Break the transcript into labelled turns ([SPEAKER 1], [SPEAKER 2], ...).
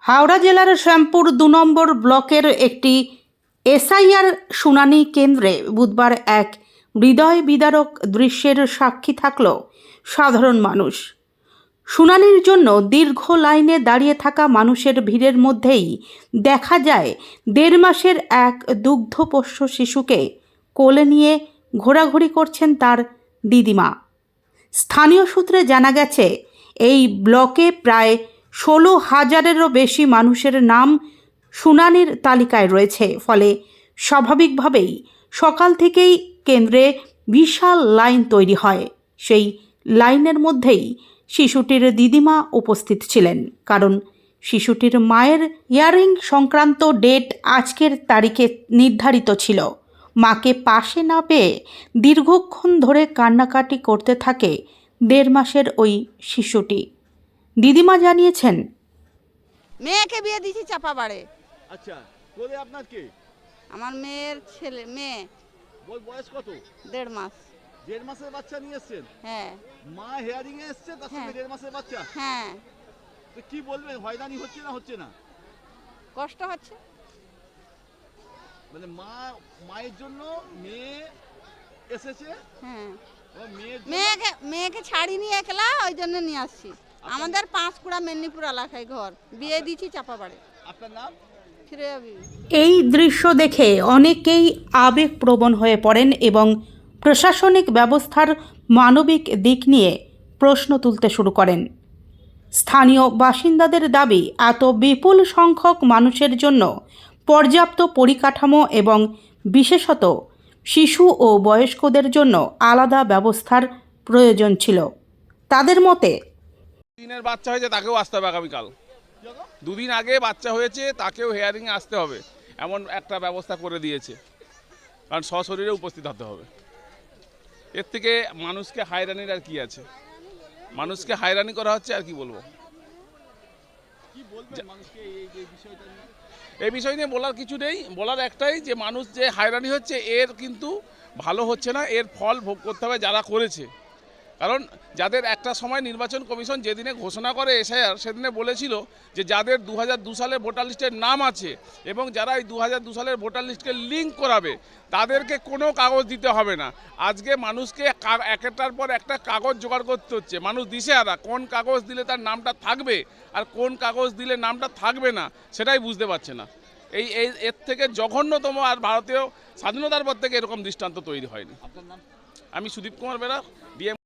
[SPEAKER 1] হাওড়া জেলার শ্যামপুর ২ নম্বর ব্লকের একটি এসআইআর শুনানি কেন্দ্রে বুধবার এক হৃদয় বিদারক দৃশ্যের সাক্ষী থাকল সাধারণ মানুষ। শুনানির জন্য দীর্ঘ লাইনে দাঁড়িয়ে থাকা মানুষের ভিড়ের মধ্যেই দেখা যায় ১.৫ মাসের এক দুগ্ধপোষ্য শিশুকে কোলে নিয়ে ঘোরাঘুরি করছেন তার দিদিমা। স্থানীয় সূত্রে জানা গেছে, এই ব্লকে প্রায় ১৬,০০০-এরও বেশি মানুষের নাম শুনানির তালিকায় রয়েছে। ফলে স্বাভাবিকভাবেই সকাল থেকেই কেন্দ্রে বিশাল লাইন তৈরি হয়। সেই লাইনের মধ্যেই শিশুটির দিদিমা উপস্থিত ছিলেন, কারণ শিশুটির মায়ের হিয়ারিং সংক্রান্ত ডেট আজকের তারিখে নির্ধারিত ছিল। মাকে পাশে না পেয়ে দীর্ঘক্ষণ ধরে কান্নাকাটি করতে থাকে ১.৫ মাসের ওই শিশুটি। দিদিমা জানিয়েছেন,
[SPEAKER 2] মেয়েকে বিয়ে দিয়েছি চাপাবাড়ে।
[SPEAKER 3] আচ্ছা, কোলে আপনার কে?
[SPEAKER 2] আমার মেয়ের ছেলে মেয়ে।
[SPEAKER 3] বয়স কত?
[SPEAKER 2] ১.৫ মাস।
[SPEAKER 3] ১.৫ মাসের বাচ্চা নিয়ে এসেছেন?
[SPEAKER 2] হ্যাঁ।
[SPEAKER 3] মা হেয়ারিং এ এসেছে, তার সঙ্গে ১.৫ মাসের বাচ্চা?
[SPEAKER 2] হ্যাঁ।
[SPEAKER 3] তো কি বলবেন, হয়রানি হচ্ছে না হচ্ছে না?
[SPEAKER 2] কষ্ট হচ্ছে।
[SPEAKER 3] মানে মায়ের জন্য মেয়ে এসেছে।
[SPEAKER 2] হ্যাঁ।
[SPEAKER 3] ও
[SPEAKER 2] মেয়েকে ছাড়িনি একলা, ওই জন্য নিয়ে আসছি। আমাদের পাঁশকুড়া মেদিনীপুর এলাকায় ঘর, বিয়ে দিয়েছি চাপাবাড়ে।
[SPEAKER 3] আপনার নাম?
[SPEAKER 2] ফিরোজা বিবি।
[SPEAKER 1] এই দৃশ্য দেখে অনেকেই আবেগপ্রবণ হয়ে পড়েন এবং প্রশাসনিক ব্যবস্থার মানবিক দিক নিয়ে প্রশ্ন তুলতে শুরু করেন। স্থানীয় বাসিন্দাদের দাবি, এত বিপুল সংখ্যক মানুষের জন্য পর্যাপ্ত পরিকাঠামো এবং বিশেষত শিশু ও বয়স্কদের জন্য আলাদা ব্যবস্থার প্রয়োজন ছিল। তাদের মতে,
[SPEAKER 4] দিনের বাচ্চা হয়েছে তাকেও আসতে হবে আগামীকাল। 2 দিন আগে বাচ্চা হয়েছে তাকেও হেয়ারিংয়ে আসতে হবে, এমন একটা ব্যবস্থা করে দিয়েছে। কারণ সশরীরে উপস্থিত হতে হবে। এর থেকে মানুষকে হয়রানির আর কি আছে? মানুষকে হয়রানি করা হচ্ছে, আর কি বলবো?
[SPEAKER 3] কি বলবেন মানুষকে এই বিষয়টা নিয়ে?
[SPEAKER 4] এই বিষয় নিয়ে বলার কিছু নেই, বলার একটাই যে মানুষ যে হয়রানি হচ্ছে এর কিন্তু ভালো হচ্ছে না, এর ফল ভোগ করতে হবে যারা করেছে। কারণ যাদের একটা সময় নির্বাচন কমিশন যেদিনে ঘোষণা করে এসআইআর, সেদিনে বলেছিল যে যাদের 2002 সালের ভোটার লিস্টের নাম আছে এবং যারা এই 2002 সালের ভোটার লিস্টকে লিঙ্ক করাবে তাদেরকে কোনো কাগজ দিতে হবে না। আজকে মানুষকে একটার পর একটা কাগজ জোগাড় করতে হচ্ছে। মানুষ দিশেহারা, কোন কাগজ দিলে তার নামটা থাকবে আর কোন কাগজ দিলে নামটা থাকবে না সেটাই বুঝতে পারছে না। এর থেকে জঘন্যতম আর ভারতীয় স্বাধীনতার পর থেকে এরকম দৃষ্টান্ত তৈরি হয়নি।
[SPEAKER 3] আপনার নাম?
[SPEAKER 4] আমি সুদীপ কুমার বেরা, ডিএম।